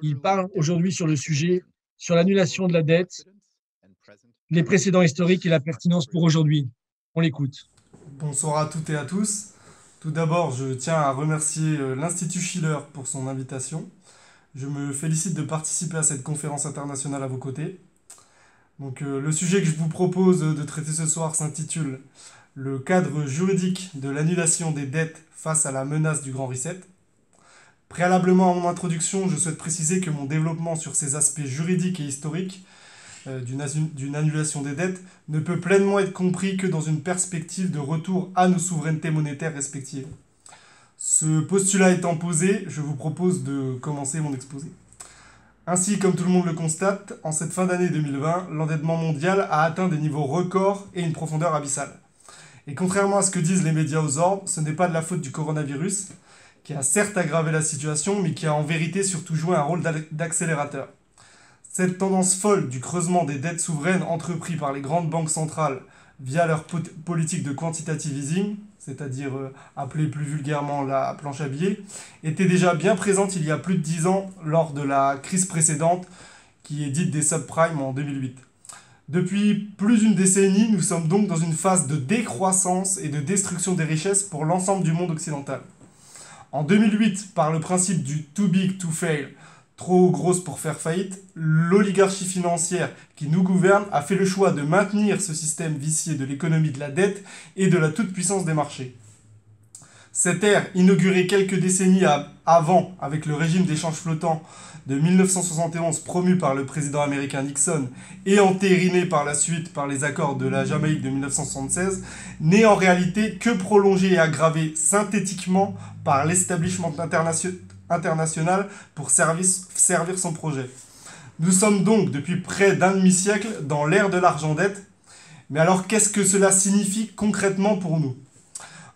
Il parle aujourd'hui sur le sujet, sur l'annulation de la dette, les précédents historiques et la pertinence pour aujourd'hui. On l'écoute. Bonsoir à toutes et à tous. Tout d'abord, je tiens à remercier l'Institut Schiller pour son invitation. Je me félicite de participer à cette conférence internationale à vos côtés. Le sujet que je vous propose de traiter ce soir s'intitule Le cadre juridique de l'annulation des dettes face à la menace du Grand Reset. Préalablement à mon introduction, je souhaite préciser que mon développement sur ces aspects juridiques et historiques d'une annulation des dettes ne peut pleinement être compris que dans une perspective de retour à nos souverainetés monétaires respectives. Ce postulat étant posé, je vous propose de commencer mon exposé. Ainsi, comme tout le monde le constate, en cette fin d'année 2020, l'endettement mondial a atteint des niveaux records et une profondeur abyssale. Et contrairement à ce que disent les médias aux ordres, ce n'est pas de la faute du coronavirus, qui a certes aggravé la situation, mais qui a en vérité surtout joué un rôle d'accélérateur. Cette tendance folle du creusement des dettes souveraines entrepris par les grandes banques centrales via leur politique de quantitative easing, c'est-à-dire appelée plus vulgairement la planche à billets, était déjà bien présente il y a plus de 10 ans lors de la crise précédente qui est dite des subprimes en 2008. Depuis plus d'une décennie, nous sommes donc dans une phase de décroissance et de destruction des richesses pour l'ensemble du monde occidental. En 2008, par le principe du too big to fail, trop grosse pour faire faillite, l'oligarchie financière qui nous gouverne a fait le choix de maintenir ce système vicié de l'économie de la dette et de la toute-puissance des marchés. Cette ère, inaugurée quelques décennies avant avec le régime d'échange flottant de 1971 promu par le président américain Nixon et entériné par la suite par les accords de la Jamaïque de 1976, n'est en réalité que prolongée et aggravée synthétiquement par l'establishment international pour servir son projet. Nous sommes donc depuis près d'un demi-siècle dans l'ère de l'argent-dette. Mais alors qu'est-ce que cela signifie concrètement pour nous?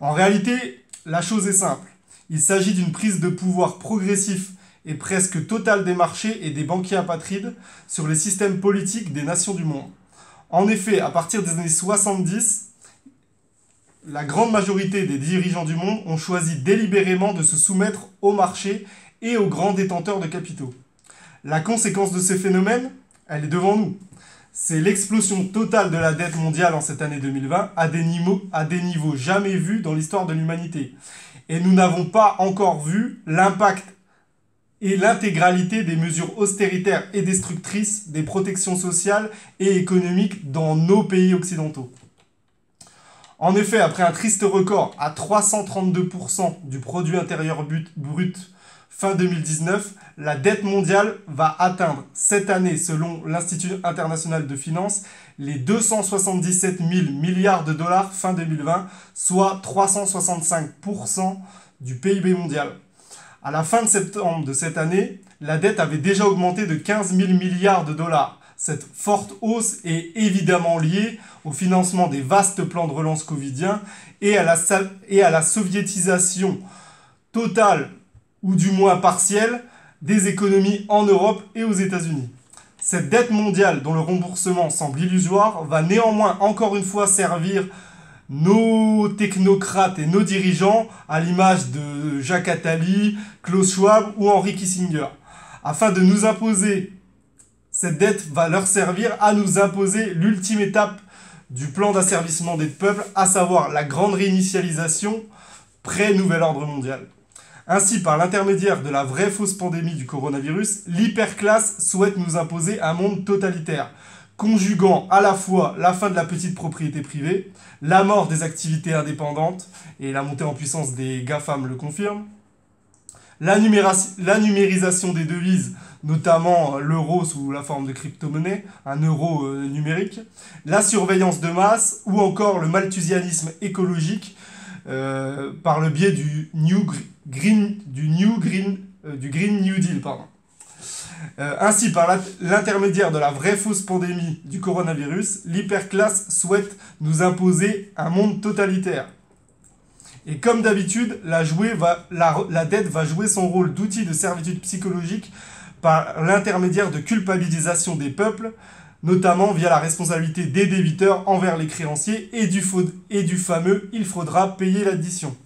En réalité, la chose est simple. Il s'agit d'une prise de pouvoir progressif et presque totale des marchés et des banquiers apatrides sur les systèmes politiques des nations du monde. En effet, à partir des années 70, la grande majorité des dirigeants du monde ont choisi délibérément de se soumettre au marché et aux grands détenteurs de capitaux. La conséquence de ces phénomènes, elle est devant nous. C'est l'explosion totale de la dette mondiale en cette année 2020 à des niveaux jamais vus dans l'histoire de l'humanité. Et nous n'avons pas encore vu l'impact et l'intégralité des mesures austéritaires et destructrices des protections sociales et économiques dans nos pays occidentaux. En effet, après un triste record à 332% du produit intérieur brut fin 2019, la dette mondiale va atteindre cette année, selon l'Institut international de finance, les 277 000 milliards de dollars fin 2020, soit 365% du PIB mondial. À la fin de septembre de cette année, la dette avait déjà augmenté de 15 000 milliards de dollars. Cette forte hausse est évidemment liée au financement des vastes plans de relance covidiens et à la soviétisation totale ou du moins partielle des économies en Europe et aux États-Unis. Cette dette mondiale, dont le remboursement semble illusoire, va néanmoins encore une fois servir nos technocrates et nos dirigeants, à l'image de Jacques Attali, Klaus Schwab ou Henry Kissinger. Afin de nous imposer, cette dette va leur servir à nous imposer l'ultime étape du plan d'asservissement des peuples, à savoir la grande réinitialisation pré-nouvel ordre mondial. Ainsi, par l'intermédiaire de la vraie fausse pandémie du coronavirus, l'hyperclasse souhaite nous imposer un monde totalitaire, conjuguant à la fois la fin de la petite propriété privée, la mort des activités indépendantes, et la montée en puissance des GAFAM le confirme, la numérisation des devises, notamment l'euro sous la forme de crypto-monnaie, un euro numérique, la surveillance de masse, ou encore le malthusianisme écologique, par le biais du Green New Deal. Ainsi, par l'intermédiaire de la vraie fausse pandémie du coronavirus, l'hyperclasse souhaite nous imposer un monde totalitaire. Et comme d'habitude, la dette va jouer son rôle d'outil de servitude psychologique par l'intermédiaire de culpabilisation des peuples, notamment via la responsabilité des débiteurs envers les créanciers et du fameux « il faudra payer l'addition ».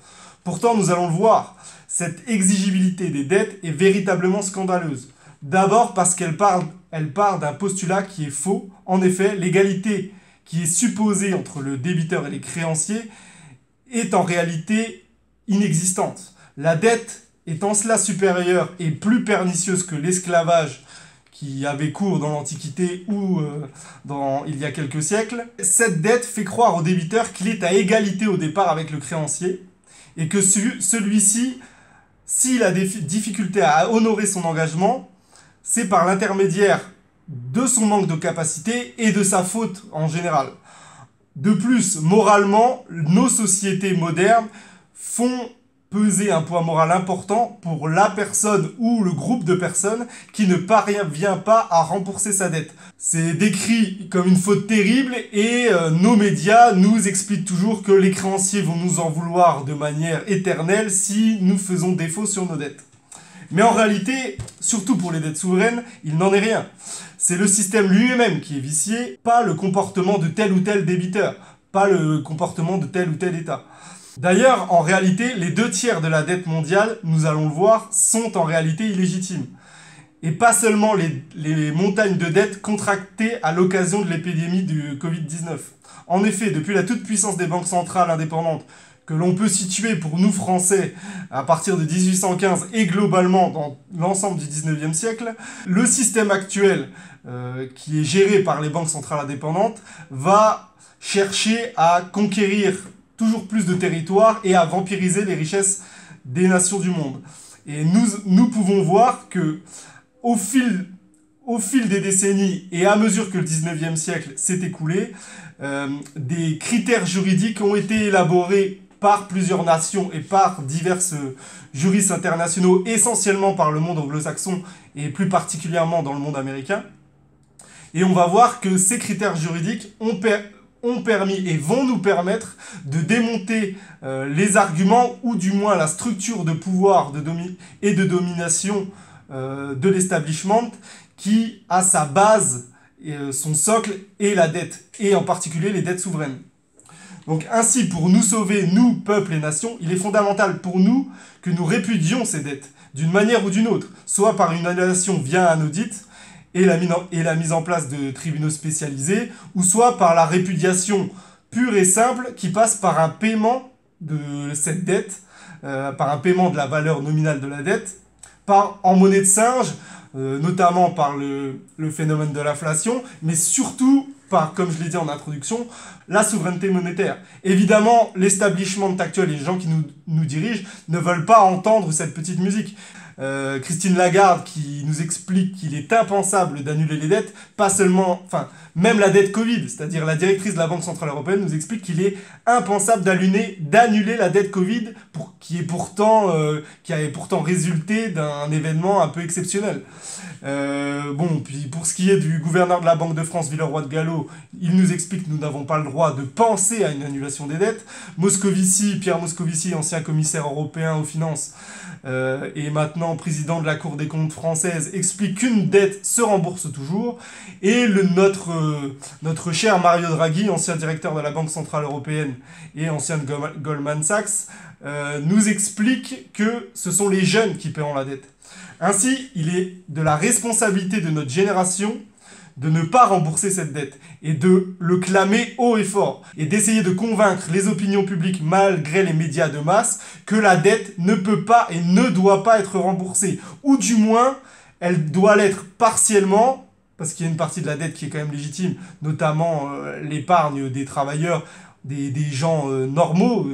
Pourtant, nous allons le voir, cette exigibilité des dettes est véritablement scandaleuse. D'abord parce elle part d'un postulat qui est faux. En effet, l'égalité qui est supposée entre le débiteur et les créanciers est en réalité inexistante. La dette est en cela supérieure et plus pernicieuse que l'esclavage qui avait cours dans l'Antiquité ou il y a quelques siècles. Cette dette fait croire au débiteur qu'il est à égalité au départ avec le créancier et que celui-ci, s'il a des difficultés à honorer son engagement, c'est par l'intermédiaire de son manque de capacité et de sa faute en général. De plus, moralement, nos sociétés modernes font peser un poids moral important pour la personne ou le groupe de personnes qui ne parvient pas à rembourser sa dette. C'est décrit comme une faute terrible et nos médias nous expliquent toujours que les créanciers vont nous en vouloir de manière éternelle si nous faisons défaut sur nos dettes. Mais en réalité, surtout pour les dettes souveraines, il n'en est rien. C'est le système lui-même qui est vicié, pas le comportement de tel ou tel débiteur, pas le comportement de tel ou tel État. D'ailleurs, en réalité, les 2/3 de la dette mondiale, nous allons le voir, sont en réalité illégitimes. Et pas seulement les montagnes de dettes contractées à l'occasion de l'épidémie du Covid-19. En effet, depuis la toute-puissance des banques centrales indépendantes, que l'on peut situer pour nous Français à partir de 1815 et globalement dans l'ensemble du 19e siècle, le système actuel qui est géré par les banques centrales indépendantes va chercher à conquérir toujours plus de territoires et à vampiriser les richesses des nations du monde. Et nous pouvons voir que au fil des décennies et à mesure que le 19e siècle s'est écoulé, des critères juridiques ont été élaborés par plusieurs nations et par divers juristes internationaux, essentiellement par le monde anglo-saxon et plus particulièrement dans le monde américain. Et on va voir que ces critères juridiques ont permis et vont nous permettre de démonter les arguments ou du moins la structure de pouvoir et de domination de l'establishment qui a sa base, son socle et la dette, et en particulier les dettes souveraines. Donc ainsi, pour nous sauver, nous, peuples et nations, il est fondamental pour nous que nous répudions ces dettes, d'une manière ou d'une autre, soit par une annulation via un audit et la mise en place de tribunaux spécialisés, ou soit par la répudiation pure et simple qui passe par un paiement de cette dette, par un paiement de la valeur nominale de la dette, en monnaie de singe, notamment par le phénomène de l'inflation, mais surtout par, comme je l'ai dit en introduction, la souveraineté monétaire. Évidemment, l'establishment actuel et les gens qui nous dirigent ne veulent pas entendre cette petite musique. Christine Lagarde qui nous explique qu'il est impensable d'annuler les dettes, pas seulement, même la dette Covid, c'est-à-dire la directrice de la Banque Centrale Européenne nous explique qu'il est impensable d'annuler la dette Covid qui avait pourtant résulté d'un événement un peu exceptionnel. Puis pour ce qui est du gouverneur de la Banque de France, Villeroy de Galhau, il nous explique que nous n'avons pas le droit de penser à une annulation des dettes. Pierre Moscovici, ancien commissaire européen aux finances, et maintenant président de la Cour des comptes française, explique qu'une dette se rembourse toujours. Et notre cher Mario Draghi, ancien directeur de la Banque Centrale Européenne et ancien de Goldman Sachs, nous explique que ce sont les jeunes qui paieront la dette. Ainsi, il est de la responsabilité de notre génération de ne pas rembourser cette dette et de le clamer haut et fort et d'essayer de convaincre les opinions publiques malgré les médias de masse que la dette ne peut pas et ne doit pas être remboursée, ou du moins elle doit l'être partiellement, parce qu'il y a une partie de la dette qui est quand même légitime, notamment l'épargne des travailleurs, des gens normaux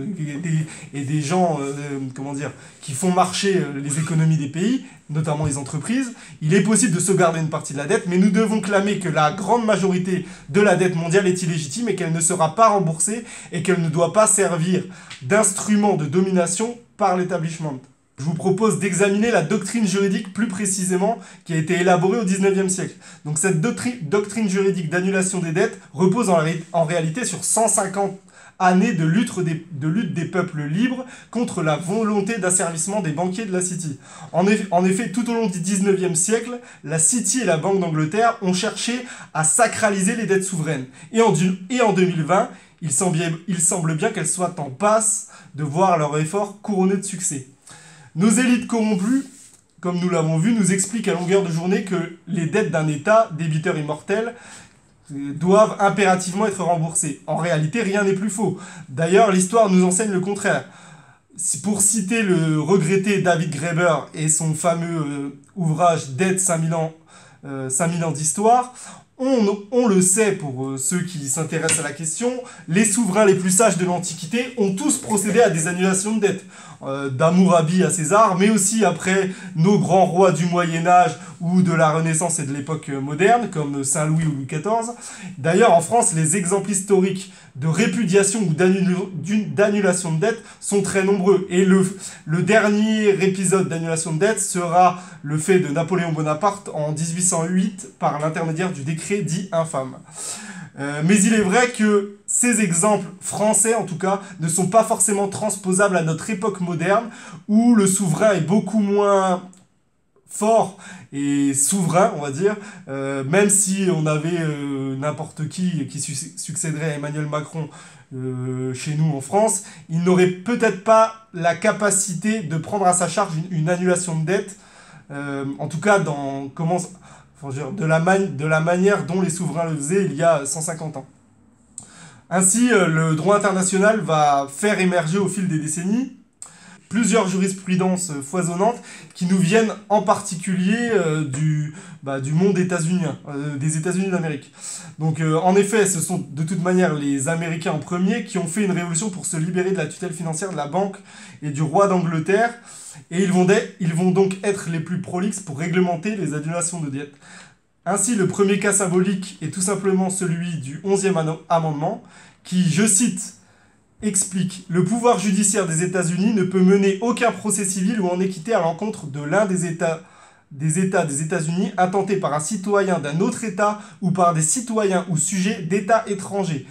et des gens qui font marcher les économies des pays, notamment les entreprises. Il est possible de sauvegarder une partie de la dette, mais nous devons clamer que la grande majorité de la dette mondiale est illégitime et qu'elle ne sera pas remboursée et qu'elle ne doit pas servir d'instrument de domination par l'établissement. Je vous propose d'examiner la doctrine juridique plus précisément qui a été élaborée au XIXe siècle. Donc cette doctrine juridique d'annulation des dettes repose en réalité sur 150 années de lutte des peuples libres contre la volonté d'asservissement des banquiers de la City. En effet, tout au long du XIXe siècle, la City et la Banque d'Angleterre ont cherché à sacraliser les dettes souveraines. Et en 2020, il semble bien qu'elles soient en passe de voir leur effort couronné de succès. Nos élites corrompues, comme nous l'avons vu, nous explique à longueur de journée que les dettes d'un État, débiteur immortel, doivent impérativement être remboursées. En réalité, rien n'est plus faux. D'ailleurs, l'histoire nous enseigne le contraire. Pour citer le regretté David Graeber et son fameux ouvrage Dette 5000 ans, 5000 ans d'histoire, on le sait pour ceux qui s'intéressent à la question, les souverains les plus sages de l'Antiquité ont tous procédé à des annulations de dettes. D'Hammurabi à César, mais aussi après nos grands rois du Moyen-Âge ou de la Renaissance et de l'époque moderne, comme Saint-Louis ou Louis XIV. D'ailleurs, en France, les exemples historiques de répudiation ou d'annulation de dette sont très nombreux. Et le dernier épisode d'annulation de dette sera le fait de Napoléon Bonaparte en 1808 par l'intermédiaire du décret dit infâme. Mais il est vrai que ces exemples français, en tout cas, ne sont pas forcément transposables à notre époque moderne, où le souverain est beaucoup moins fort et souverain, on va dire, même si on avait n'importe qui succéderait à Emmanuel Macron chez nous en France, il n'aurait peut-être pas la capacité de prendre à sa charge une annulation de dette, en tout cas de la manière dont les souverains le faisaient il y a 150 ans. Ainsi, le droit international va faire émerger au fil des décennies plusieurs jurisprudences foisonnantes qui nous viennent en particulier du monde états-unien, des États-Unis d'Amérique. Donc en effet, ce sont de toute manière les Américains en premier qui ont fait une révolution pour se libérer de la tutelle financière de la banque et du roi d'Angleterre, et ils vont donc être les plus prolixes pour réglementer les annulations de dettes. Ainsi, le premier cas symbolique est tout simplement celui du 11e amendement, qui, je cite, explique « Le pouvoir judiciaire des États-Unis ne peut mener aucun procès civil ou en équité à l'encontre de l'un des États des États-Unis intentés par un citoyen d'un autre État ou par des citoyens ou sujets d'États étrangers. »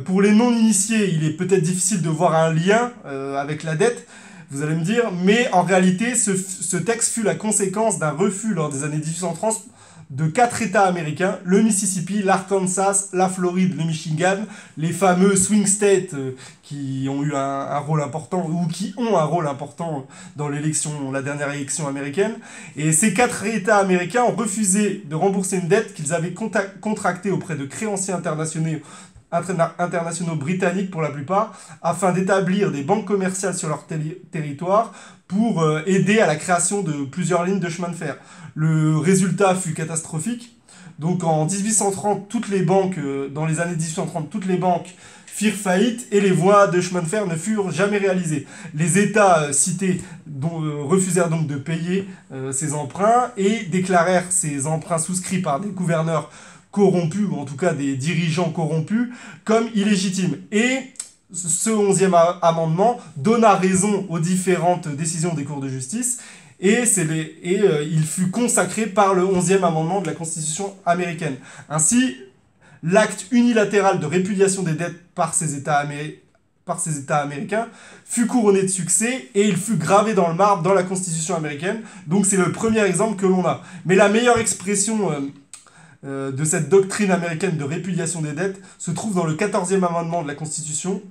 Pour les non-initiés, il est peut-être difficile de voir un lien avec la dette, vous allez me dire, mais en réalité, ce texte fut la conséquence d'un refus lors des années 1830 de 4 États américains, le Mississippi, l'Arkansas, la Floride, le Michigan, les fameux swing states qui ont eu un rôle important, ou qui ont un rôle important dans la dernière élection américaine. Et ces 4 États américains ont refusé de rembourser une dette qu'ils avaient contractée auprès de créanciers internationaux britanniques pour la plupart, afin d'établir des banques commerciales sur leur territoire pour aider à la création de plusieurs lignes de chemin de fer. Le résultat fut catastrophique. Donc en 1830, dans les années 1830, toutes les banques firent faillite et les voies de chemin de fer ne furent jamais réalisées. Les États cités refusèrent donc de payer ces emprunts et déclarèrent ces emprunts souscrits par des gouverneurs corrompus, ou en tout cas des dirigeants corrompus, comme illégitimes. Et ce 11e amendement donna raison aux différentes décisions des cours de justice, et il fut consacré par le 11e amendement de la Constitution américaine. Ainsi, l'acte unilatéral de répudiation des dettes par ces États américains fut couronné de succès, et il fut gravé dans le marbre dans la Constitution américaine. Donc c'est le premier exemple que l'on a. Mais la meilleure expression de cette doctrine américaine de répudiation des dettes se trouve dans le 14e amendement de la Constitution,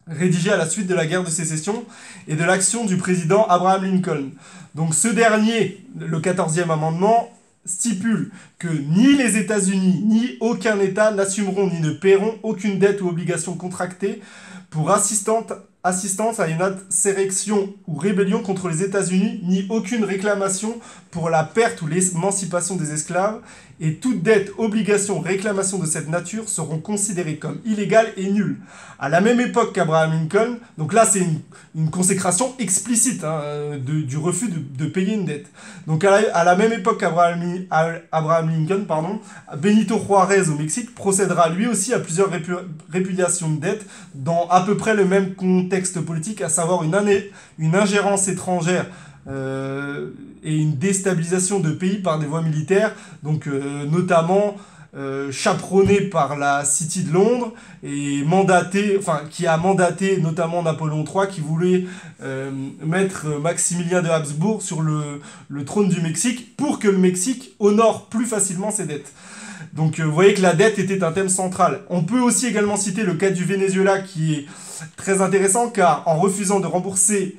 rédigé à la suite de la guerre de sécession et de l'action du président Abraham Lincoln. Donc ce dernier, le 14e amendement, stipule que ni les États-Unis ni aucun État n'assumeront ni ne paieront aucune dette ou obligation contractée pour assistance à une insurrection ou rébellion contre les États-Unis, ni aucune réclamation pour la perte ou l'émancipation des esclaves, et toute dette, obligation, réclamation de cette nature seront considérées comme illégales et nulles. À la même époque qu'Abraham Lincoln, donc là c'est une consécration explicite du refus de payer une dette. Donc à la même époque qu'Abraham Lincoln, Benito Juárez au Mexique procédera lui aussi à plusieurs répudiations de dettes dans à peu près le même contexte politique, à savoir une ingérence étrangère et une déstabilisation de pays par des voies militaires, donc notamment chaperonné par la City de Londres et qui a mandaté notamment Napoléon III, qui voulait mettre Maximilien de Habsbourg sur le trône du Mexique pour que le Mexique honore plus facilement ses dettes. Donc vous voyez que la dette était un thème central. On peut aussi également citer le cas du Venezuela, qui est très intéressant, car en refusant de rembourser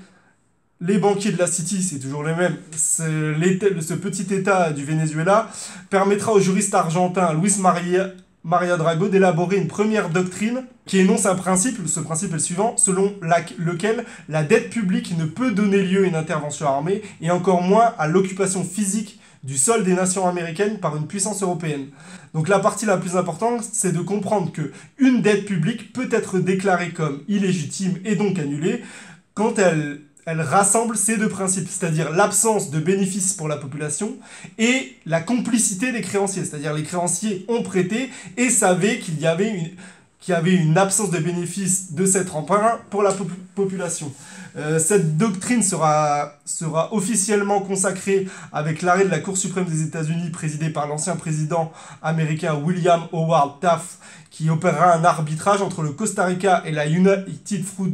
les banquiers de la City, c'est toujours les mêmes, ce petit État du Venezuela, permettra au juriste argentin Luis María Drago d'élaborer une première doctrine qui énonce un principe, ce principe est le suivant, selon lequel la dette publique ne peut donner lieu à une intervention armée et encore moins à l'occupation physique du sol des nations américaines par une puissance européenne. Donc la partie la plus importante, c'est de comprendre que une dette publique peut être déclarée comme illégitime et donc annulée quand elle rassemble ces deux principes, c'est-à-dire l'absence de bénéfices pour la population et la complicité des créanciers, c'est-à-dire les créanciers ont prêté et savaient qu'il y avait une absence de bénéfice de cet emprunt pour la population. Cette doctrine sera officiellement consacrée avec l'arrêt de la Cour suprême des États-Unis présidée par l'ancien président américain William Howard Taft qui opérera un arbitrage entre le Costa Rica et la United Fruit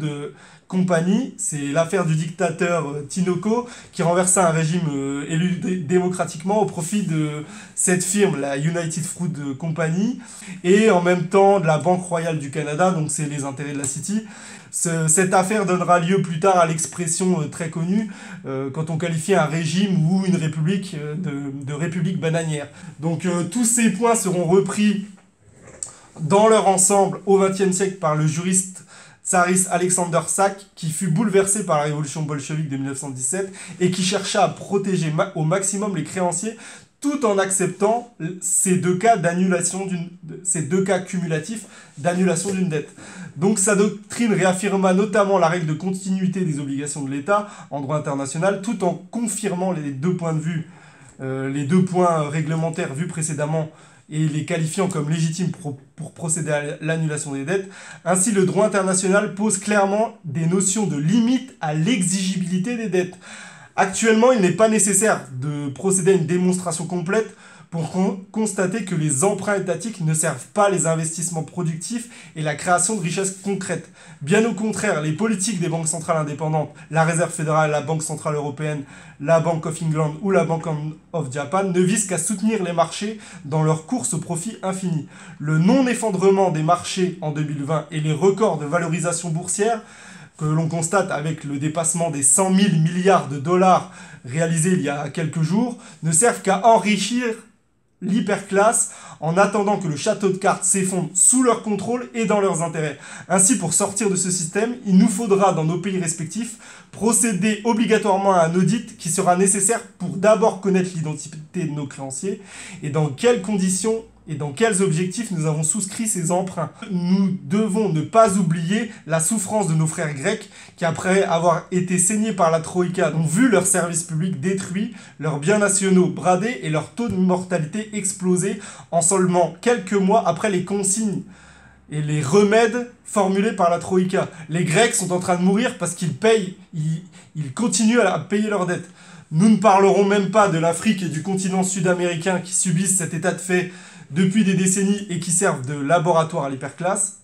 Company. C'est l'affaire du dictateur Tinoco qui renversa un régime élu démocratiquement au profit de cette firme, la United Fruit Company, et en même temps de la Banque Royale du Canada, donc c'est les intérêts de la City. Cette affaire donnera lieu plus tard à l'expression très connue quand on qualifie un régime ou une république de république bananière. Donc tous ces points seront repris dans leur ensemble au XXe siècle par le juriste tsariste Alexander Sak, qui fut bouleversé par la révolution bolchevique de 1917 et qui chercha à protéger au maximum les créanciers tout en acceptant ces deux cas cumulatifs d'annulation d'une dette. Donc sa doctrine réaffirma notamment la règle de continuité des obligations de l'État en droit international, tout en confirmant les deux points de vue, les deux points réglementaires vus précédemment et les qualifiant comme légitimes pour procéder à l'annulation des dettes. Ainsi, le droit international pose clairement des notions de limite à l'exigibilité des dettes. Actuellement, il n'est pas nécessaire de procéder à une démonstration complète pour constater que les emprunts étatiques ne servent pas les investissements productifs et la création de richesses concrètes. Bien au contraire, les politiques des banques centrales indépendantes, la Réserve fédérale, la Banque centrale européenne, la Bank of England ou la Bank of Japan ne visent qu'à soutenir les marchés dans leur course au profit infini. Le non-effondrement des marchés en 2020 et les records de valorisation boursière que l'on constate avec le dépassement des 100 000 milliards de dollars réalisés il y a quelques jours ne servent qu'à enrichir l'hyperclasse en attendant que le château de cartes s'effondre sous leur contrôle et dans leurs intérêts. Ainsi, pour sortir de ce système, il nous faudra, dans nos pays respectifs, procéder obligatoirement à un audit qui sera nécessaire pour d'abord connaître l'identité de nos créanciers et dans quelles conditions et dans quels objectifs nous avons souscrit ces emprunts. Nous devons ne pas oublier la souffrance de nos frères grecs qui, après avoir été saignés par la Troïka, ont vu leurs services publics détruits, leurs biens nationaux bradés et leur taux de mortalité exploser en seulement quelques mois après les consignes et les remèdes formulés par la Troïka. Les Grecs sont en train de mourir parce qu'ils ils continuent à payer leurs dettes. Nous ne parlerons même pas de l'Afrique et du continent sud-américain qui subissent cet état de fait depuis des décennies et qui servent de laboratoire à l'hyperclasse.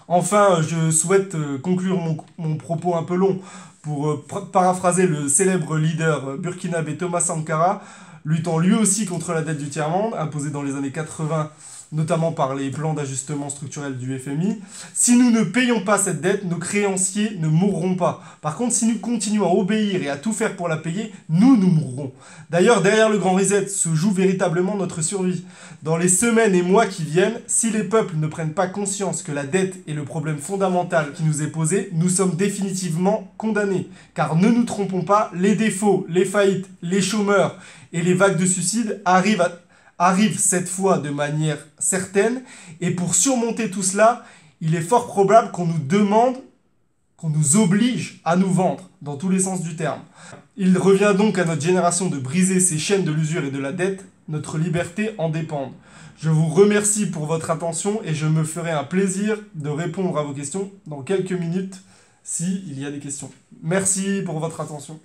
Enfin, je souhaite conclure mon propos un peu long pour paraphraser le célèbre leader burkinabé Thomas Sankara, luttant lui aussi contre la dette du tiers-monde, imposée dans les années 80, notamment par les plans d'ajustement structurel du FMI. Si nous ne payons pas cette dette, nos créanciers ne mourront pas. Par contre, si nous continuons à obéir et à tout faire pour la payer, nous mourrons. D'ailleurs, derrière le grand reset se joue véritablement notre survie. Dans les semaines et mois qui viennent, si les peuples ne prennent pas conscience que la dette est le problème fondamental qui nous est posé, nous sommes définitivement condamnés. Car ne nous trompons pas, les défauts, les faillites, les chômeurs et les vagues de suicides arrivent cette fois de manière certaine, et pour surmonter tout cela, il est fort probable qu'on nous demande, qu'on nous oblige à nous vendre, dans tous les sens du terme. Il revient donc à notre génération de briser ces chaînes de l'usure et de la dette, notre liberté en dépend. Je vous remercie pour votre attention et je me ferai un plaisir de répondre à vos questions dans quelques minutes, s'il y a des questions. Merci pour votre attention.